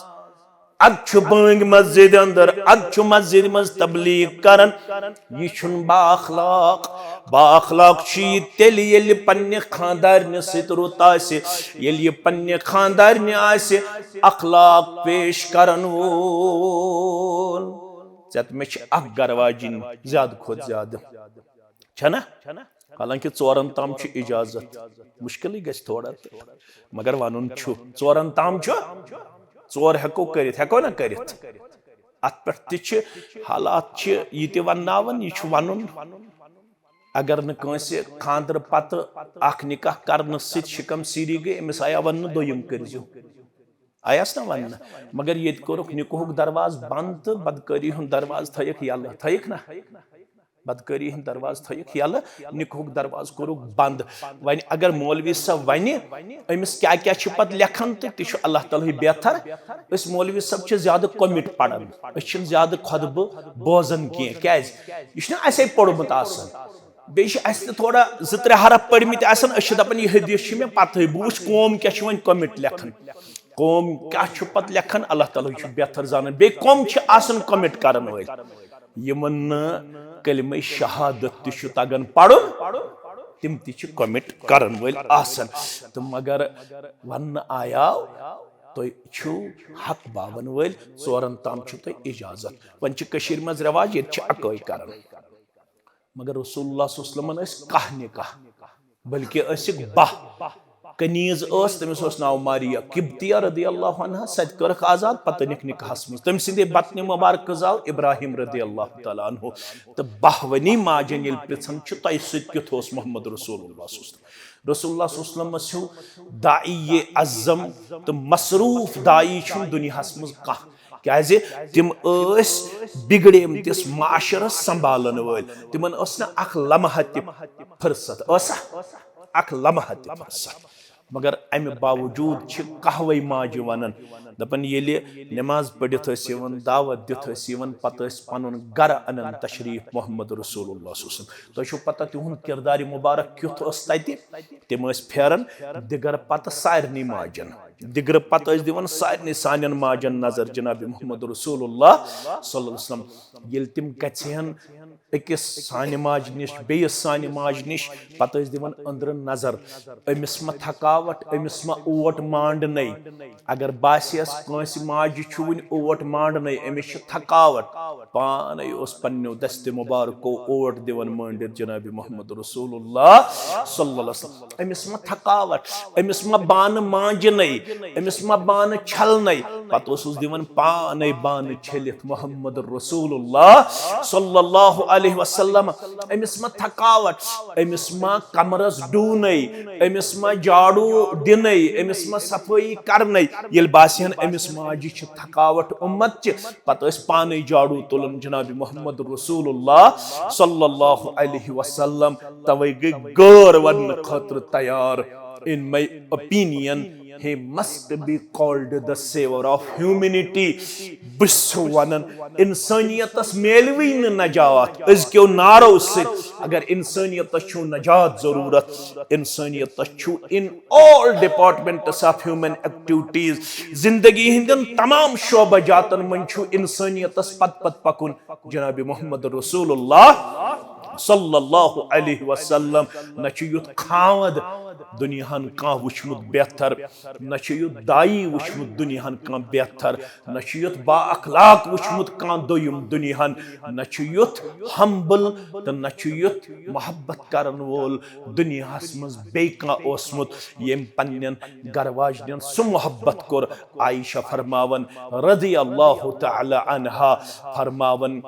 अद बंग मस्जिद अंदर अद मस्जिद मज तबलीग करन यह बाखलाक तेल ये पन्ने खानदारन सत ये पन्ने खानदारन अखलाक पेश करन वोल मे गर वाजिन ज्यादा खुद ज्यादा हालांकि 4 ताम इजाजत मुश्किल गि थोड़ा मगर वन 4 ताम 4 हेको हेको ना कर अत पे हालात ये वनावन यह वन अगर नस खानदर पत निकाह कर शिकम सीरी गई अमिस आया वन दोयम कर आयास ना वन मगर ये कोरुक निकुहुक दरवाज बंद तो बदकारी हुन दरवाज थयक यल थयक ना बदकारी हुन दरवाज थयक यल निकुहुक दरवाज कोरुक बंद वन अगर मौलवी सब वन अमिस क्या क्या पत लेखन तो तह अल्लाह ताला बेहतर अस मौलवी सब ज्यादा कमिट पढ़न ज्यादा खुतब बोजन क्या यह पोर्मुत बे थोड़ा 2-3 हरफ पढ़मित दपान यह हदीस मे पत बह वुच कौम क्या कमिट लेखन कौम क्या पत लेखन अल्लाह ताला बेहतर जान बे कौम कमिट कर यमन कलमे शहादत तह तगन पढ़ुन तिम तह कमिट कर वल तो मगर वन आयाव तुह हक बावन वल 4 ताम तुह इजाजत वन मज रवाज ये अकई कर मगर रसूलुल्लाह सल्लल्लाहु अलैहि वसल्लम कह निकाह बल्कि बाह कनीज तमिस नाव मारिया किब्तिया रदियल्लाहु अन्हा सद करख आजाद पत निक निकाहस मज तम सिंदे बतन मुबारक जाव इब्राहिम रदियल्लाहु तआला अन्हु तो बहवनी माजन ये पृछन तह सत मोहम्मद रसूलुल्लाह रसूलुल्लाह सल्लल्लाहु अलैहि वसल्लम दाई अज़म तो मसरूफ दाई दुनियास मज कह क्या तिम बिगड़ेमतिस माशरस संभालन वल तिमन अख लम्हा फुर्सत अख लम्हा फुर्सत मगर अमि बावजूद कहवे माज वन दपन नमाज पढ़ित दावत दिथ पत पन गर अनन तशरीफ मोहम्मद रसूलुल्लाह तुम पता तिहुंद किरदार मुबारक क्युथ तम फेरन दिगर पत सारनी माजन दिगर पत दिवन सारनी सान माजन नजर जनाब मोहम्मद रसूलुल्लाह सल्लल्लाहु अलैहि वसल्लम ये तिम गहन अकिस सान माज निश बेस सान माज निश पत दिवन अंदर नजर अमिस मा थकावट अमिस मा ओट मांड नई अगर बासियस कंस माज वन ओट मांड नई अमिस थकावट पान पन्नो दस्त मुबारको ओट दिवन मांडित जनाब मोहम्मद रसूलुल्लाह सल्लल्लाहु अलैहि वसल्लम अमिस मा थकावट अमिस मा बान मांज नई अमिस मा बान छल नई पत दिवन पान बान छलित मोहम्मद रसूलुल्लाह सल्लल्लाहु अलैहि वसल्लम अमिस मा थकावट अमिस मा कमरस डून अमिस मा झाड़ू दिन अमिस मा सफाई करन ये बासियन अमिस माजि थकावट उम्मत पत पान झाड़ू तुलन जनाब मोहम्मद रसूलुल्लाह सल्लल्लाहु अलैहि वसल्लम तवे गई गौर वन खतर तैयार in my opinion he must be called the savior of humanity bus wanan insaniyatas melwi najat azkyo naro se agar insaniyatas chu najat zarurat insaniyatas chu in all departments of human activities zindagi hindan tamam shobajatan man chu insaniyatas pat pakun janabi muhammad rasulullah sallallahu alaihi wasallam nachiyut khawad दुनियान कह वुचमुत बेहतर न दाई वुचमुत दुनियान कह बेहतर न बा अखलाक वुचमुत कह दोयम दुनियान न humble तो न मोहब्बत करन वोल दुनियास मज बे कह ओसमुत यम पन्नन गरवाजन सु मोहब्बत कोर आयशा फरमावन रज़ी अल्लाह तआला अन्हा फरमावन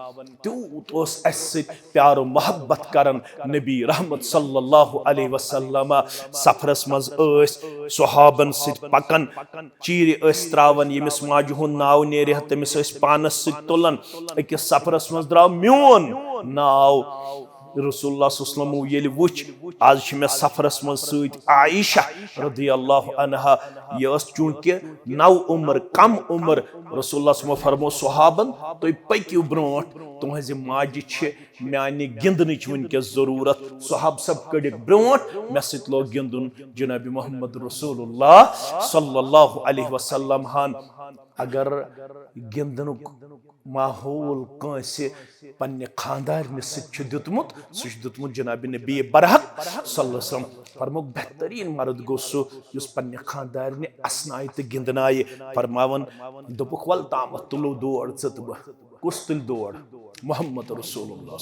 तूत ओस अस प्यार मोहब्बत करन नबी रहमत सल्लल्लाहु अलैहि वसल्लम सफरस मज सुहाबन पकन चीर त्रावन यमिस माज हुंद नाव नेरह तमिस पानस तुलन अकिस सफरस मज द्राव म्योन नाव रसूलुल्लाह सल्लल्लाहु अलैहि वसल्लम ये वुच आज मे सफरस मज सत आयशा रज़ियल्लाहु अन्हा ये चूंकि नव उम्र कम उम्र रसूलुल्लाह सल्लल्लाहु अलैहि वसल्लम फरमो सुहाबन तुम पक्यू ब्रोट तुहज माज मानी गिंदनच वनकस जरूरत सुहाब सब कड़िक ब्रोट मे सत लोग गिंदुन जनाब मोहम्मद रसूलुल्लाह सल्लल्लाहु अलैहि वसल्लम हान अगर गिंदनुक माहौल कंस पन्ने खानदारन सतमुत सह जनाब नबी बरहक सल्लल्लाहु अलैहि वसल्लम फरमो बेहतरीन मर्द गो सह पन्ने खानदारन असनाय तो गिंदनाय फरमावन दोपुक वल ताम तुलो दौड़ च कुस तुल दौड़ मोहम्मद रसूलुल्लाह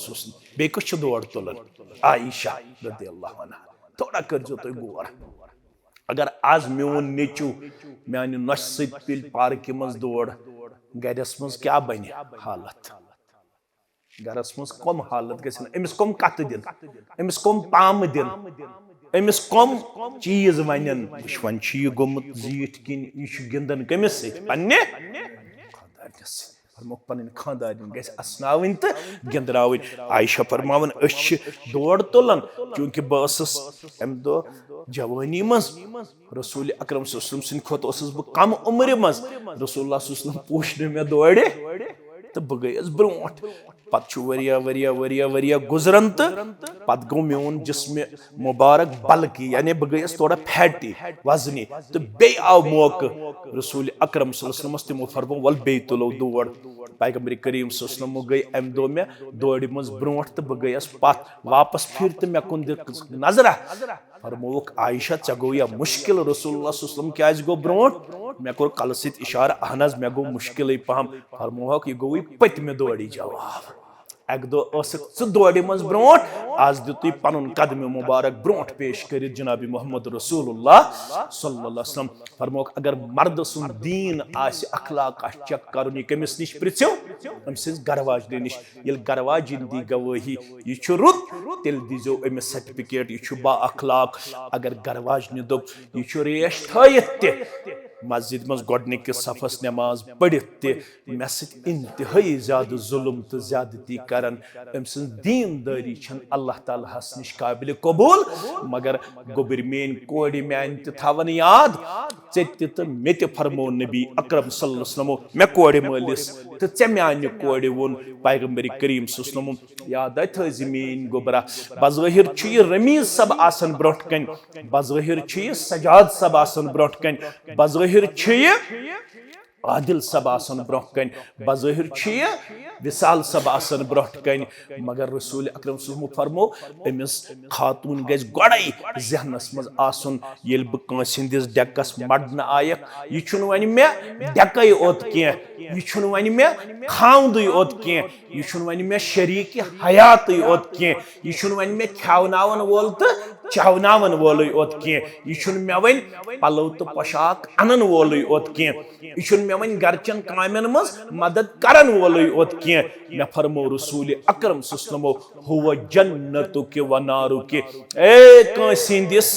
बे कुछ दौड़ तुलन आयशा रज़ियल्लाहु अन्हा थोड़ा करजो तो गौर अगर आज मोन नेचू मानी नश सत पार्क मज दौड़ गरस मज क्या बन हालत गरस मज कम हालत गमिस कम कत दिन अमिस कम पाम दिन अमिस कम चीज वन वन गोमुत जीत किन यह गिंदन कमिस पन्ने पन खानदारन गसनावन तो गिंदरावन आयशा फरमावन दौड़ तुलन चूंकि बस अम दो जवानी मज रसूल अकरम सल्लल्लाहु अलैहि वसल्लम बह कम उम्र मज रसूलुल्लाह सल्लल्लाहु अलैहि वसल्लम पोशन मे दौड़े तो बह गयस ब्रोट पत वरिया गुजरन तो पत गो मोन जिस्म मुबारक बल्कि यानी बह गयस थोड़ा फैटी वजनी तो बे आव मौके रसूल अकरम सल्लल्लाहु अलैहि वसल्लम तिमो फरमो वल बे तुलो दौड़ पैगंबर करीम सल्लल्लाहु अलैहि वसल्लम गई अम दो मे दौड़ मज ब्रोट तो बह गयस पत वापस फिर तो मे कुन नजरा फरमोक आयशा चे गो या मुश्किल रसूलुल्लाह सल्लल्लाहु अलैहि वसल्लम क्या गो ब्रोट मे कोर कल सत इशारा अहनज मे गो मुश्किल पहम फरमोक यह गो पतमे दौड़ी जवाब एक दो दौड़ मज ब्रो आज दितु पन कदम मुबारक ब्रो पेश कर जनाब मोहम्मद रसूलुल्लाह सल्लल्लाहु अलैहि वसल्लम फरमोक अगर मर्द सुन दीन आसि अखलाक चेक कर कमिस निश पृथ्व अम सिज गरवाजन निश ये गरवाजिन दी गवाही यह रुत तेल दीजो अमिस सर्टिफिकेट यह बा अखलाक अगर गरवाजन दोप यह रेश थयत मस्जिद मज गोडनिकिस सफस नमाज पढ़ित मे सत इंतहाई ज्यादा जुल्म तो ज्यादती करन अम सं दीनदारी छन अल्लाह ताला हस निश काबिल कबूल मगर गोबर मेन कोड़ मान तवन याद ऐ तो मे फरमो नबी अकरम सल्लल्लाहु अलैहि वसल्लम मे कोड़ मालिस तो ऐ मान कोड़ वोन पैगंबर करीम सल्लल्लाहु अलैहि वसल्लम याद थी मेन गोबरा बज़ाहिर रमीज सब आसन ब्रोट कन बज़ाहिर सजाद सब आसन ब्रोट कन बज़ाहिर आदिल सब आसन ब्रोह कन बज़ाहिर विसाल सब आसन ब्रोह कन मगर रसूल अकरम सल्लल्लाहु फरमो अमिस खातून गज गोड़े जहनस मज आसन येल ब कंसिंदिस डेकस मडन आयक यह छुन वन मे डेकै ओत के यह छुन वन मे खाउंदुई ओत के यह छुन वन मे शरीक हयात ओत के यह छुन वन मे खवनावन वोल तो चवनावन वोल ओत के यह छुन मे वन पलव तो पोशाक अनन वोल ओत के यह छुन मे वन गरचन कामन मज मदद करन वोल ओत के मे फरमो रसूल अकरम सल्लल्लाहु अलैहि वसल्लम हुव जन्नतुक व नारुक ए कंसिंदिस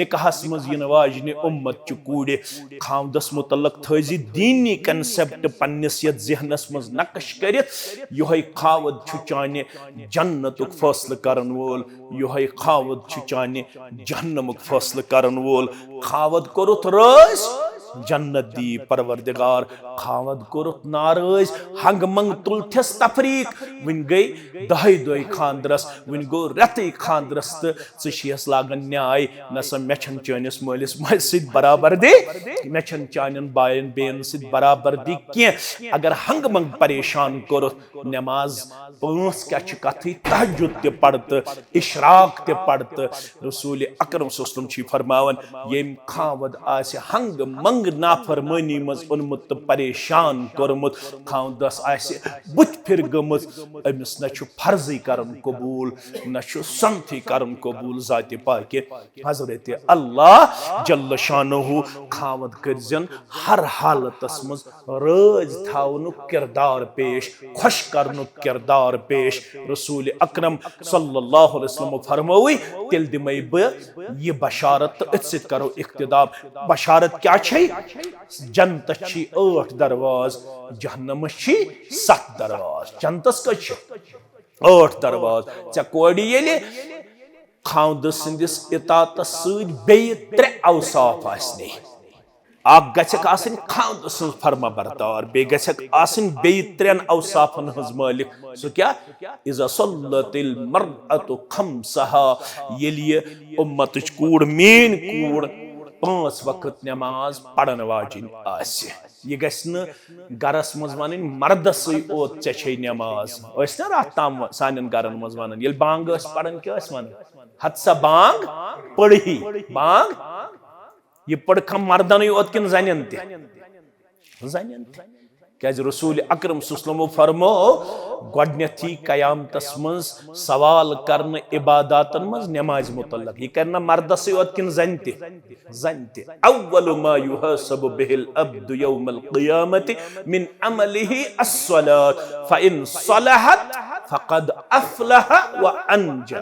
निकाहस मज इन वाजने उम्मत च कूड़े खावदस मुतल्लक थजी दीनी कंसेप्ट पन्निस यत जहनस मज नक्श करित योहै खावद छु चाने जन्नतुक फैसला करन वोल योहै खावद छु चाने जहन्नमुक फैसला करन वोल खावद कोरुत रस जन्नत दी परवरदिगार खावद कोरुत नाराज हंग मंग तुलथस तफरीक वन गई दहै दोय खानदरस वन गो रतै खानदरस तो छियस लागन न्याय नसा मे छन चानिस मालिस माज सिद बराबर दे मे छन चानन बायन बेन सिद बराबर दी के अगर हंग मंग परेशान कोरुत नमाज पांच क्या कथी तहज्जुद ते पढ़त इशराक ते पढ़त रसूल अकरम सल्लल्लाहु अलैहि वसल्लम छी फरमावन येम खावद आसे हंग मंग नाफरमानी मज उन्मुत तो परेशान कोरमुत खावदस आसे बुत फिर गमुत अमिस न छु फर्जी करन कबूल न छु संथी करन कबूल जाति पाके हजरत अल्लाह जल्ल शानहु खावद करजन हर हालतस मज राज थावनु किरदार पेश खुश करनु किरदार पेश रसूल अकरम सल्लल्लाहु अलैहि वसल्लम फरमाई तिल दिमै ब ये बशारत इत्सित करो इक्तिदाब बशारत क्या छै जन्नत छी 8 दरवाज जहन्नम छी 7 दरवाज जन्नतस कछ 8 दरवाज च कोडी येले खावद सिंदिस इतात सद बे 3 औसाफ आसने आप गछक आसिन खावद सुन फरमा बरदार बे गछक आसिन बे 3 औसाफन हज मालिक सो क्या इजा सल्लतिल मरअतु खमसहा येलिए उम्मत कूड़ मेन कूड़ 5 वक्त नमाज पढ़न वाजिन आसे ये गस्न गरस मज वनन मर्दस ओत चे नमाज ना रात ताम सानन गरन मज वनन ये बांग पढ़न क्या वन हदसा बांग पढ़ी बांग ये पढ़ खम मर्दन ओत किन जन क्या रसूल अकरम सल्लल्लाहु अलैहि वसल्लम फरमो गोडनेथी कयामतस मज सवाल करन इबादतन मज नमाज मुतल्लक ये करना मर्दस ओत किन जनते अव्वल मा युहसब बिहिल अब्दु यौमल क़ियामति मिन अमलिही अस्सलात फइन सलहत फक़द अफ़लह व अनजा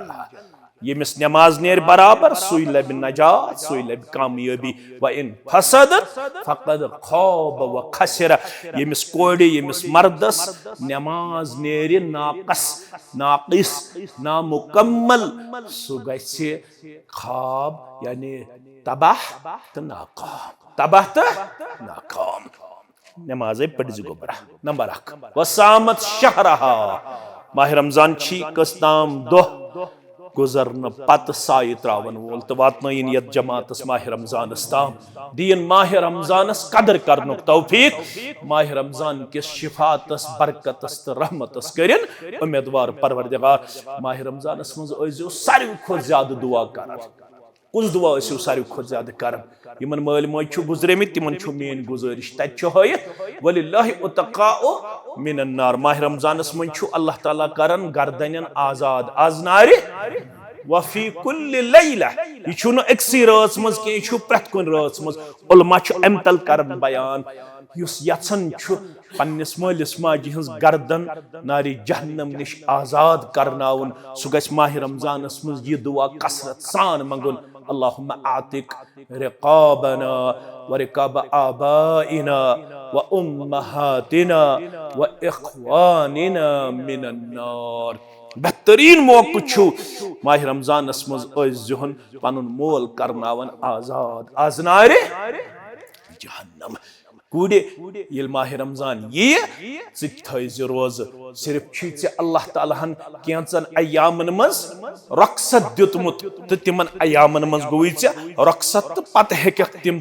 यमिस नमाज नेर बराबर सुई लब नजात सुई लब कामयाबी व इन फसदत फक़द खाब व खसर यमिस कोड़े यमिस मर्दस नमाज नेर नाक़िस नामुकम्मल सु गछे खाब यानी तबाह तो नाकाम नमाज पढ़ गोबरा नंबर 1 वसामत शहरहा माह रमजान छी कस्ताम दो गुजरन पत साय त्रावन वोल तो वातन यत जमातस माह रमजानस ताम दीन माह रमजानस कदर करनुक तौफीक माह रमजान किस शिफातस बरकतस तो रहमतस करिन उम्मीदवार परवरदिगार माह रमजानस मज ओइजो सारी खो ज्यादा दुआ कर कुछ दुआ ٲسِو सारी खुद ज्यादा करन यमन माल माज छु गुजरेमित तिमन छु मेन गुजारिश तत छु हयत वलिल्लाहि उतकाउ मिनन नार माह रमजानस मन छु अल्लाह ताला करन गर्दनन आजाद आज नारे वफी कुल्ल लैला यह छु न एक्सी रात मज के छु प्रत कुन रात मज उलमा छु अमतल करन बयान युस यछन छु पन्निस मालिस माजि हंस गर्दन नारी जहन्नम निश आजाद करनाउन सु गस माह रमजानस मज यह दुआ कसरत सान मंगुन अल्लाहुम्मा आतिक रिकाबना व रिकाब आबाइना व उम्महातिना व इख्वानिना मिनन नार बेहतरीन मौका छु माह रमजानस मज जुहन पनुन मोल करनावन आजाद आज नारे जहन्नम कूड़े ये माह रमजान ये थज रोज सिर्फ चे अल्लाह तालाहन कैंचन अयामन मज रक्सत दितमुत तो तिमन अयामन मज गोई चे रक्सत तो पत हेक तिम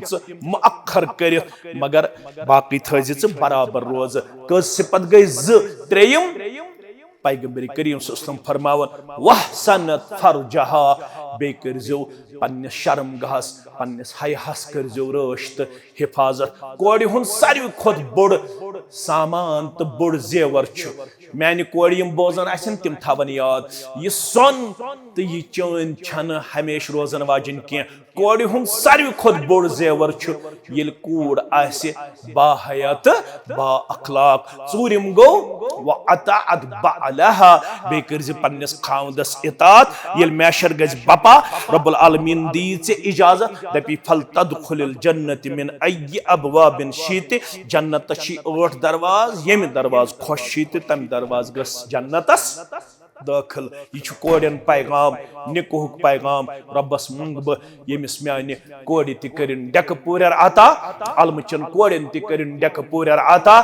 मुअखर कर मगर बाकी थज बराबर रोज कस सिपत गई त्रेयम पैगंबर करीम सल्लल्लाहु फरमावन वह सनत फरजहा बे करजो पन्ने शर्मगाहस पन्निस हयहस करजो रश्त हिफाजत कोड़ हुन सारी खुद बोड़ सामान तो बोड़ जेवर छु मैंने कोड़ यम बोजन आसन तिम थावन याद ये सोन तो ये चैन छन हमेश रोजन वाजिन के कोड़ हुन सारी खुद बोड़ जेवर छु येल कूड़ आसे बाहयत बा अखलाक चूरिम गो व अताअत बालहा बे करज पन्निस खावदस इतात येल मैशर गज बपा रब्बुल आलमीन दी से इजाजत दपी फल तदखुल जन्नत मिन अय्य अबवाबिन शीत जन्नत छी 8 दरवाज यम दरवाज खुश शीत तम दरवाज गस जन्नतस दाखिल यह कोड़न पैगाम निकुह पैगाम रब्बस मंग बह यमिस म्याने कोड़ तरिन डेक पूरर अता अलमचन कोड़न तरिन डेक पूरर अता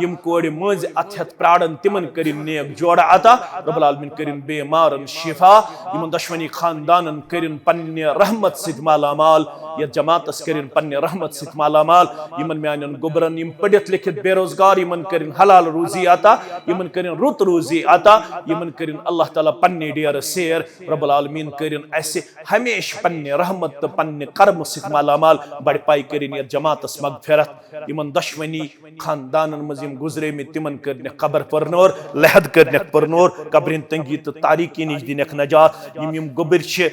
यम कोड़ मज अथ प्राड़न तिमन करिन नेक जोड़ अता रब्बुल आलमीन करिन बेमारन शिफा यमन दुश्मनी खानदानन करिन पन्ने रहमत सित मालामाल या जमातस करिन पन्ने रहमत सित मालामाल यमन म्यानन गुबरन यम पढ़ित लिखित बेरोजगार यमन करिन हलाल रूजी अता यमन करिन रुत रूजी अता यमन करिन अल्लाह ताला पन्ने डेर सेर रब्बुल आलमीन करिन ऐसे हमेश पन्ने रहमत तो पन्ने कर्म सित मालामाल बड़ पाई करिन या जमातस मगफिरत यमन दुश्मनी खानदानन मज यम गुजरे में तिमन करने कब्र परनोर लहद करने परनोर कब्रिन तंगी तो तारीकी निश दिनक नजात यम गुबर छ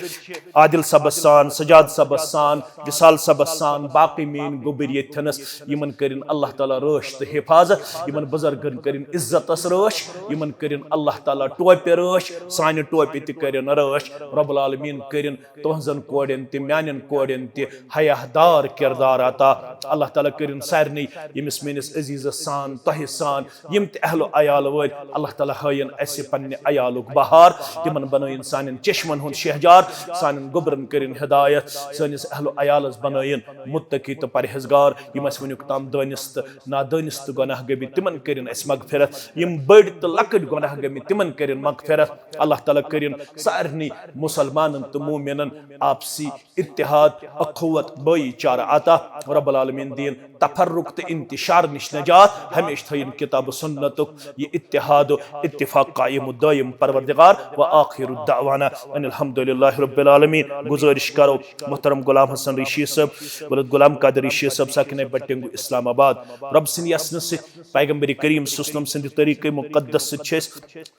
आदिल सबसान सजाद सबसान विसाल सबसान बाकी मेन गुबर यथनस यमन करिन अल्लाह ताला रोश तो हिफाजत यमन बुजुर्गन करिन इज्जतस रोश यमन करिन अल्लाह ताला टोपे रोश सानि टोपे त करिन रोश रब्बुल आलमीन करिन तोहजन कोड़न त म्यानन कोड़न त हयादार किरदार अता अल्लाह ताला करिन सारनी यमिस मेनिस अजीज सान तह सान यम त अहलो अयाल वल अल्लाह ताला हयन ऐसे पन्ने अयालुक बहार तिमन बनयन सानन चश्मन हुन शहजार सानन गुबरन करिन हिदायत सानिस अहलो अयालस बनयन मुत्तकी त परहेजगार यमस वनुक ताम दानिस्त नादानिस्त गुनाह गबि तिमन करिन अस मगफिरत यम बड़ त लकट गुनाह गबि तिमन करिन मगफिरत अल्लाह ताला करिन सारनी मुसलमानन त मोमिनन आपसी इत्तिहाद अखुवत भाईचारा अता रब्बुल आलमीन दीन तफर्रुक त इंतशार निश नजात हमेश थयन किताब सुन्नतुक ये इत्तिहाद इत्तिफाक कायम दायम परवरदिगार व आखिर दावाना अनिल हम्दुलिल्लाहि रब्बिल आलमीन गुजारिश करो मोहतरम गुलाम हसन रिशी साहब वलद गुलाम कादर रिशी साहब साकिन बटिंगु इस्लामाबाद रब सिन यसन से पैगंबर करीम सल्लल्लाहु अलैहि वसल्लम तरीके मुकद्दस से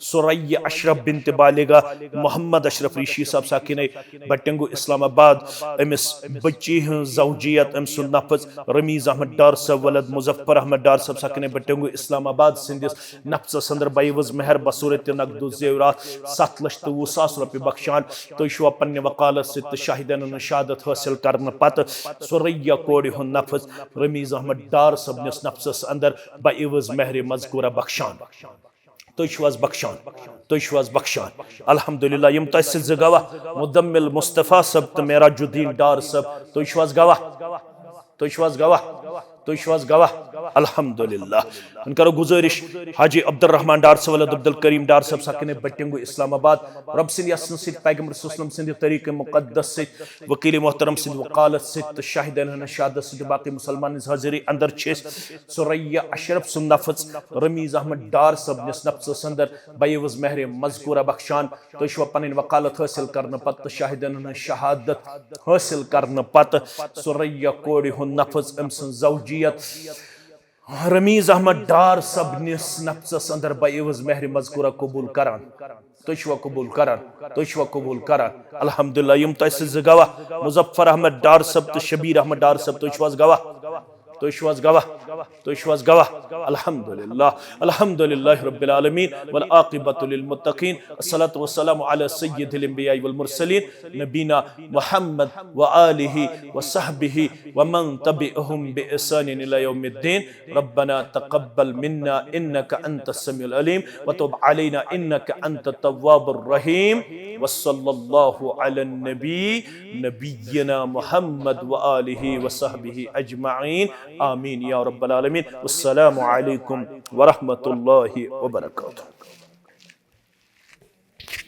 सुरैया अशरफ बिनत बालिगा मोहम्मद अशरफ रिशी साहब साकिन बटिंगु इस्लामाबाद अमिस बच्ची जौजियत अम सुन नफज रमीज अहमद डार साहब वलद मुजफ्फर अहमद डार साहब साकिन बटिंगु इस्लामाबाद सिंदिस नफ्स अंदर बाईवज मेहर बसूरत नकदु जेवरात 7,20,000 रुपये बख्शान तो शुआ पन्ने वकालत से शाहिदन शहादत हासिल करने पत सुरैया कोड़ हुन नफ्स रमीज अहमद डार साहब निस नफ्सस अंदर बाईवज मेहर मजकूरा बख्शान तुश बख्शान तुश बख्शान अल्हम्दुलिल्लाह यम तस गवाह मुदम्मिल मुस्तफ़ा सब तो मेराजुद्दीन डार सब तुश गवाह तुश गवाह तुश गवाह अल्हम्दुलिल्लाह हम करो गुजारिश हाजी अब्दुल रहमान डार साहब अब्दुल करीम डार साहब सकने बटिंगु इस्लामाबाद रब सिंह यसन सिद पैगंबर सल्लल्लाहु अलैहि वसल्लम तरीके मुकद्दस सिद वकील मोहतरम सिद वकालत सिद शाहिदन हन शहादत सिद बाकी मुसलमान हाजिरी अंदर छेस सुरैया अशरफ सुन नफ्स रमीज अहमद डार साहब निस नफ्स अंदर बयवज महर मज़कूरा बख्शान तुश पन वकालत हासिल करने पत शाहिदन हन शहादत हासिल करने पत सुरैया कोड़ी हुन नफ्स अमसन जौजियत रमीज अहमद डार सब निस नफ्स अंदर बयवज महर मज़कूरा कबूल करान तुशवा कबूल करान अल्हम्दुलिल्लाह यम तस गवाह मुजफ्फर अहमद डार सब तो शबीर अहमद डार सब तुशवास गवाह अल्हम्दुलिल्लाह रब्बिल आलमीन वल आक़िबतु लिल मुत्तक़ीन अस्सलातु वस्सलामु अला सय्यिदिल अंबिया वल मुरसलीन नबीना मुहम्मद व आलिहि व सहबिहि व मन तबिअहुम बि ihsan इला यौमिद्दीन रब्बना तक़ब्बल मिन्ना इन्नका अंतस समीउल अलीम व तुब अलैना इन्नका अंतत तव्वाबुर रहीम व सल्लल्लाहु अला नबिय्यिना मुहम्मद व आलिहि व सहबिहि अजमईन आमीन या रब्बल आलमीन। अस्सलामु अलैकुम व रहमतुल्लाहि व बरकातुहू।